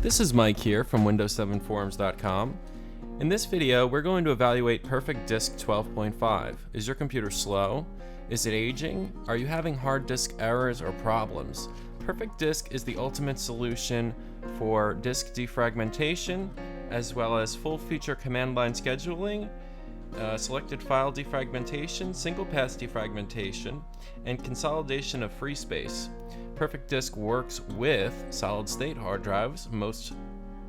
This is Mike here from Windows7Forums.com. In this video, we're going to evaluate PerfectDisk 12.5. Is your computer slow? Is it aging? Are you having hard disk errors or problems? PerfectDisk is the ultimate solution for disk defragmentation, as well as full-feature command line scheduling, selected file defragmentation, single-pass defragmentation, and consolidation of free space. PerfectDisk works with solid-state hard drives. Most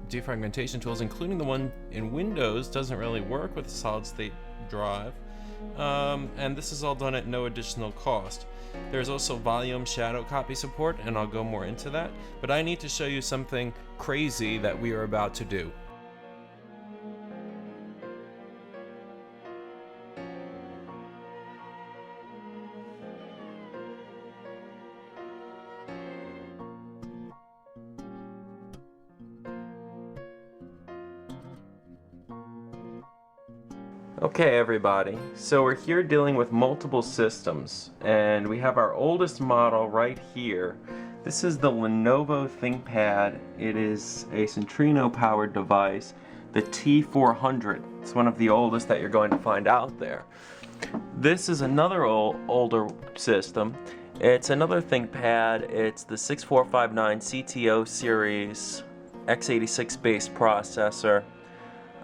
defragmentation tools, including the one in Windows, doesn't really work with a solid-state drive, and this is all done at no additional cost. There's also volume shadow copy support, and I'll go more into that, but I need to show you something crazy that we are about to do. Okay everybody, so we're here dealing with multiple systems, and we have our oldest model right here. This is the Lenovo ThinkPad. It is a Centrino powered device, the T400. It's one of the oldest that you're going to find out there. This is another older system. It's another ThinkPad. It's the 6459 CTO series x86 based processor.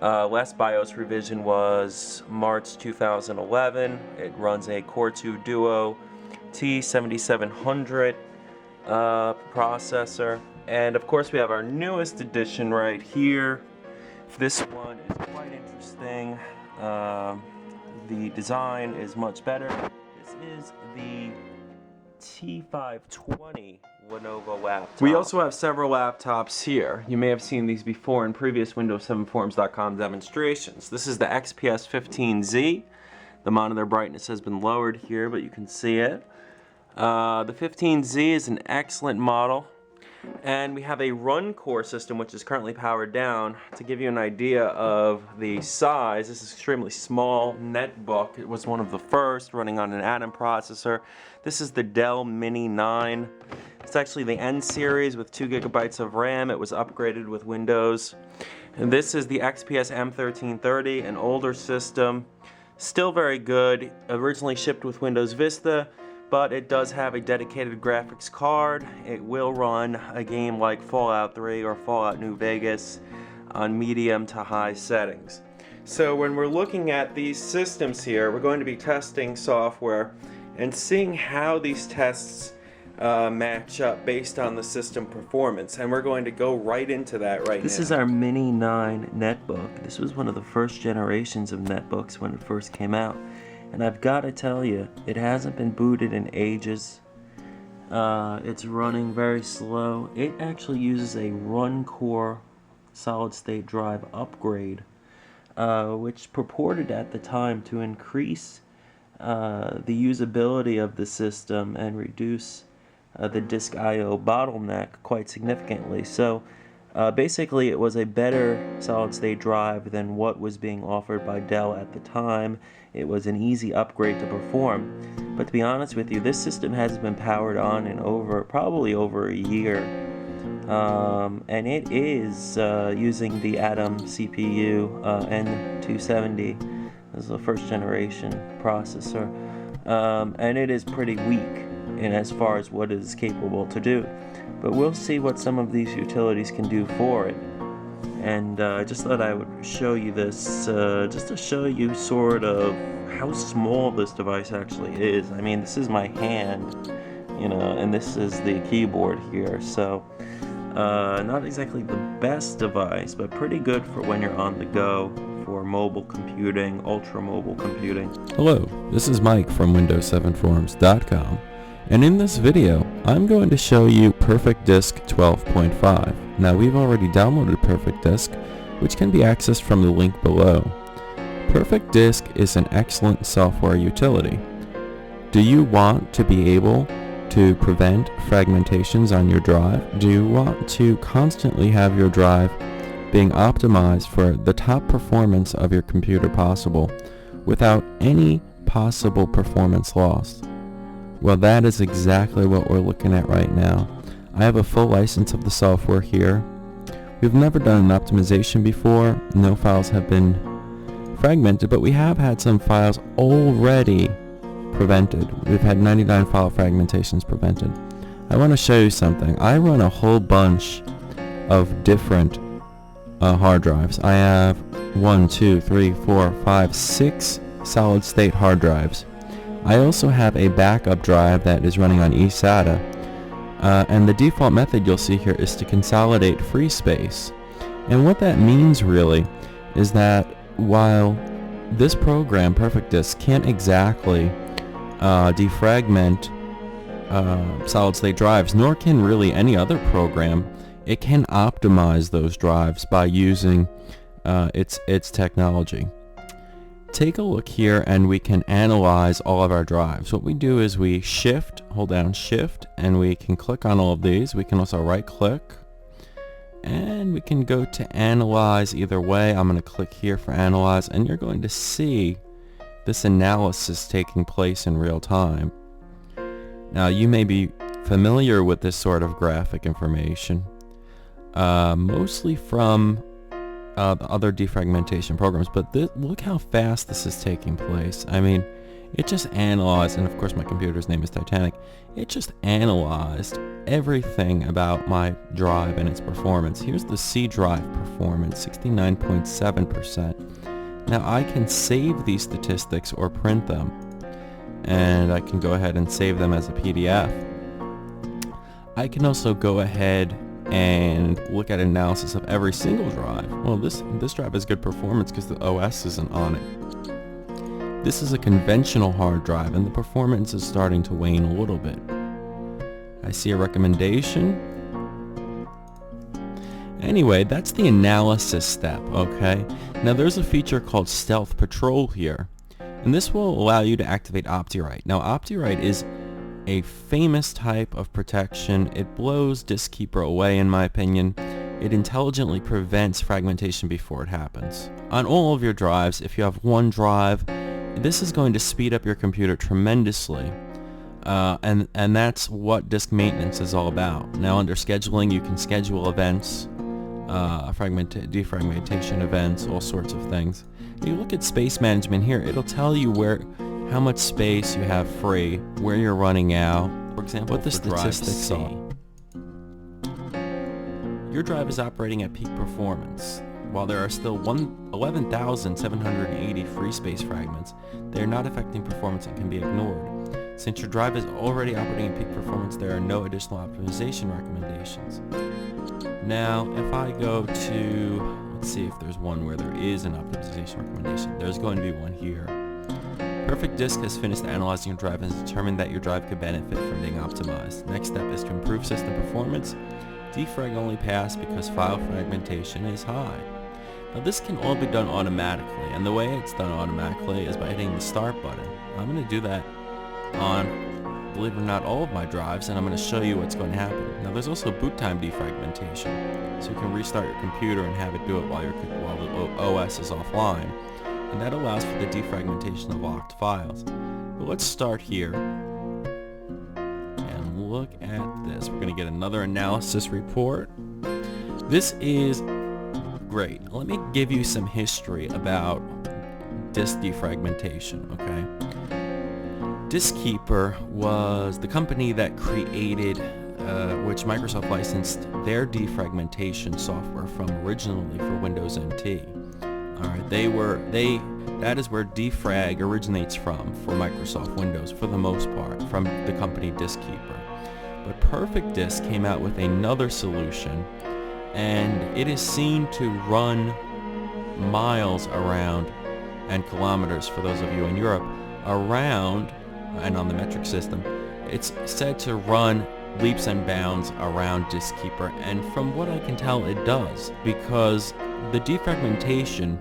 Last BIOS revision was March 2011. It runs a Core 2 Duo T7700 processor. And of course we have our newest edition right here. This one is quite interesting. The design is much better. This is the T520 Lenovo laptop. We also have several laptops here. You may have seen these before in previous Windows7Forums.com demonstrations. This is the XPS 15Z. The monitor brightness has been lowered here, but you can see it. The 15Z is an excellent model. And we have a run core system which is currently powered down. To give you an idea of the size, this is an extremely small netbook. It was one of the first, running on an Atom processor. This is the Dell Mini 9. It's actually the N series with 2 GB of RAM. It was upgraded with Windows. And this is the XPS M1330, an older system. Still very good. Originally shipped with Windows Vista, but it does have a dedicated graphics card. It will run a game like Fallout 3 or Fallout New Vegas on medium to high settings. So when we're looking at these systems here, we're going to be testing software and seeing how these tests match up based on the system performance, and we're going to go right into that right now. This is our Mini 9 netbook. This was one of the first generations of netbooks when it first came out. And I've got to tell you, it hasn't been booted in ages. It's running very slow. It actually uses a run core solid-state drive upgrade, which purported at the time to increase the usability of the system and reduce the disk I/O bottleneck quite significantly. So basically it was a better solid-state drive than what was being offered by Dell at the time. It was an easy upgrade to perform, but to be honest with you, this system has been powered on in probably over a year, and it is using the Atom CPU N270. This is the first generation processor, and it is pretty weak in as far as what it is capable to do, but we'll see what some of these utilities can do for it. And I just thought I would show you this just to show you sort of how small this device actually is. I mean, this is my hand, you know, and this is the keyboard here, so not exactly the best device, but pretty good for when you're on the go for mobile computing, ultra mobile computing. Hello, this is Mike from Windows7Forums.com. And in this video, I'm going to show you PerfectDisk 12.5. Now we've already downloaded PerfectDisk, which can be accessed from the link below. PerfectDisk is an excellent software utility. Do you want to be able to prevent fragmentations on your drive? Do you want to constantly have your drive being optimized for the top performance of your computer possible without any possible performance loss? Well, that is exactly what we're looking at right now. I have a full license of the software here. We've never done an optimization before. No files have been fragmented, but we have had some files already prevented. We've had 99 file fragmentations prevented. I want to show you something. I run a whole bunch of different hard drives. I have 1, 2, 3, 4, 5, 6 solid state hard drives. I also have a backup drive that is running on eSATA, and the default method you'll see here is to consolidate free space. And what that means really is that while this program, PerfectDisk, can't exactly defragment solid state drives, nor can really any other program, it can optimize those drives by using its technology. Take a look here and we can analyze all of our drives. What we do is we hold down shift, and we can click on all of these. We can also right click and we can go to analyze. Either way, I'm going to click here for analyze, and you're going to see this analysis taking place in real time. Now you may be familiar with this sort of graphic information, mostly from the other defragmentation programs, but look how fast this is taking place. I mean, it just analyzed, and of course my computer's name is Titanic, it just analyzed everything about my drive and its performance. Here's the C drive performance, 69.7%. Now I can save these statistics or print them, and I can go ahead and save them as a PDF. I can also go ahead and look at analysis of every single drive. Well, this drive has good performance because the OS isn't on it. This is a conventional hard drive, and the performance is starting to wane a little bit. I see a recommendation. Anyway, that's the analysis step, okay? Now there's a feature called Stealth Patrol here, and this will allow you to activate OptiWrite. Now OptiWrite is a famous type of protection. It blows DiskKeeper away, in my opinion. It intelligently prevents fragmentation before it happens. On all of your drives, if you have one drive, this is going to speed up your computer tremendously. And that's what disk maintenance is all about. Now under scheduling, you can schedule events, defragmentation events, all sorts of things. You look at space management here, it'll tell you how much space you have free, where you're running out. For example, what the statistics are. Your drive is operating at peak performance. While there are still 11,780 free space fragments, they are not affecting performance and can be ignored. Since your drive is already operating at peak performance, there are no additional optimization recommendations. Now, if I go to, let's see if there's one where there is an optimization recommendation. There's going to be one here. PerfectDisk has finished analyzing your drive and has determined that your drive could benefit from being optimized. Next step is to improve system performance. Defrag only passed because file fragmentation is high. Now this can all be done automatically, and the way it's done automatically is by hitting the start button. I'm going to do that on, believe it or not, all of my drives, and I'm going to show you what's going to happen. Now there's also boot time defragmentation, so you can restart your computer and have it do it while the OS is offline. And that allows for the defragmentation of locked files. But let's start here and look at this. We're going to get another analysis report. This is great. Let me give you some history about disk defragmentation, okay? DiskKeeper was the company that created, which Microsoft licensed their defragmentation software from originally for Windows NT. Alright, that is where defrag originates from for Microsoft Windows for the most part, from the company DiskKeeper. But PerfectDisk came out with another solution, and it is seen to run miles around, and kilometers for those of you in Europe, around, and on the metric system, it's said to run leaps and bounds around DiskKeeper, and from what I can tell it does, because the defragmentation,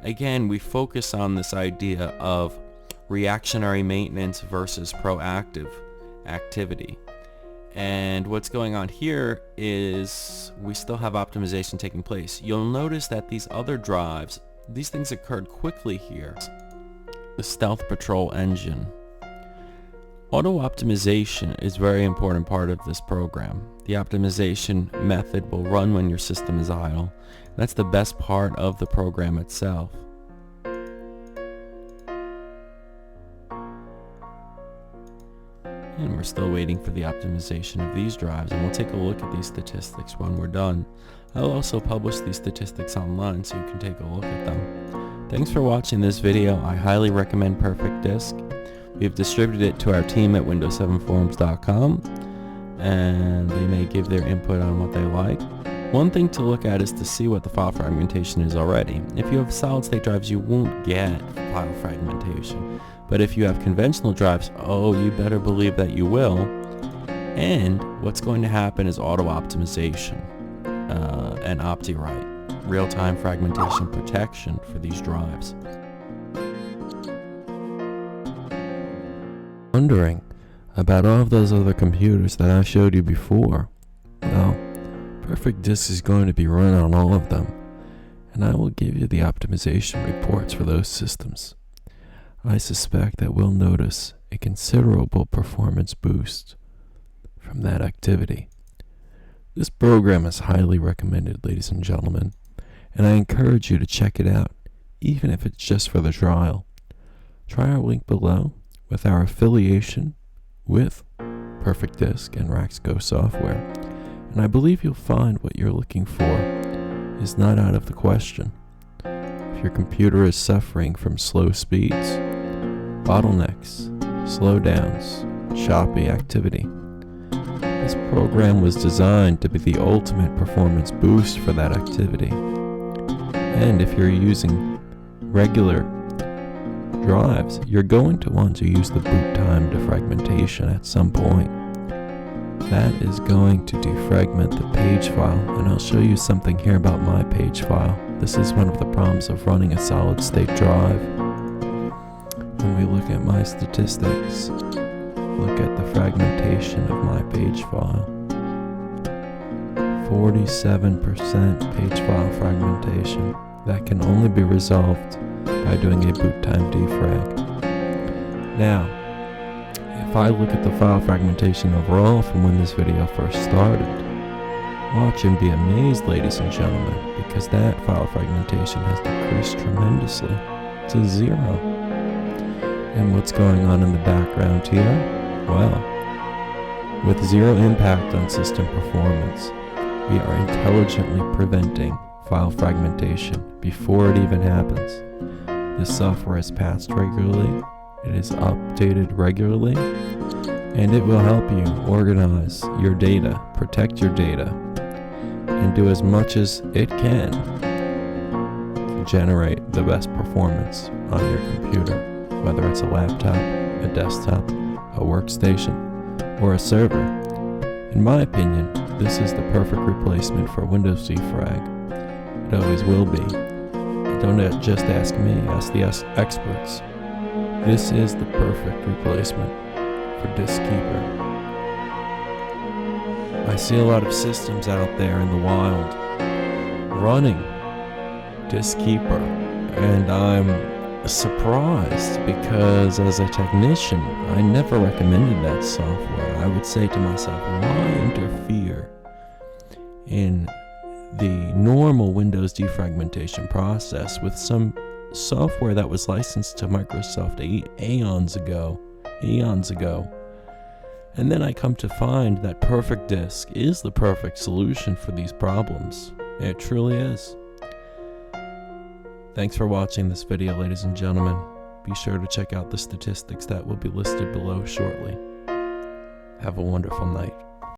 again, we focus on this idea of reactionary maintenance versus proactive activity. And what's going on here is we still have optimization taking place. You'll notice that these other drives, these things occurred quickly here. The Stealth Patrol engine. Auto optimization is a very important part of this program. The optimization method will run when your system is idle. That's the best part of the program itself. And we're still waiting for the optimization of these drives, and we'll take a look at these statistics when we're done. I'll also publish these statistics online so you can take a look at them. Thanks for watching this video. I highly recommend PerfectDisk. We've distributed it to our team at windows7forums.com, and they may give their input on what they like. One thing to look at is to see what the file fragmentation is already. If you have solid state drives, you won't get file fragmentation. But if you have conventional drives, oh, you better believe that you will. And what's going to happen is auto optimization and OptiWrite, real-time fragmentation protection for these drives. Wondering about all of those other computers that I showed you before? Well, PerfectDisk is going to be run on all of them, and I will give you the optimization reports for those systems. I suspect that we'll notice a considerable performance boost from that activity. This program is highly recommended, ladies and gentlemen, and I encourage you to check it out, even if it's just for the trial. Try our link below with our affiliation with PerfectDisk and Raxco Software, and I believe you'll find what you're looking for is not out of the question. If your computer is suffering from slow speeds, bottlenecks, slowdowns, choppy activity, this program was designed to be the ultimate performance boost for that activity. And if you're using regular drives, you're going to want to use the boot time defragmentation at some point. That is going to defragment the page file, and I'll show you something here about my page file. This is one of the problems of running a solid state drive. When we look at my statistics, look at the fragmentation of my page file. 47% page file fragmentation. That can only be resolved by doing a boot time defrag. Now, if I look at the file fragmentation overall from when this video first started, watch and be amazed, ladies and gentlemen, because that file fragmentation has decreased tremendously to 0. And what's going on in the background here? Well, with 0 impact on system performance, we are intelligently preventing file fragmentation before it even happens. This software is patched regularly, it is updated regularly, and it will help you organize your data, protect your data, and do as much as it can to generate the best performance on your computer, whether it's a laptop, a desktop, a workstation, or a server. In my opinion, this is the perfect replacement for Windows defrag. It always will be. And don't just ask me, ask the experts. This is the perfect replacement for Disk Keeper. I see a lot of systems out there in the wild running Disk Keeper, and I'm surprised because as a technician, I never recommended that software. I would say to myself, why interfere in the normal Windows defragmentation process with some software that was licensed to Microsoft eons ago. And then I come to find that PerfectDisk is the perfect solution for these problems. It truly is. Thanks for watching this video, ladies and gentlemen. Be sure to check out the statistics that will be listed below shortly. Have a wonderful night.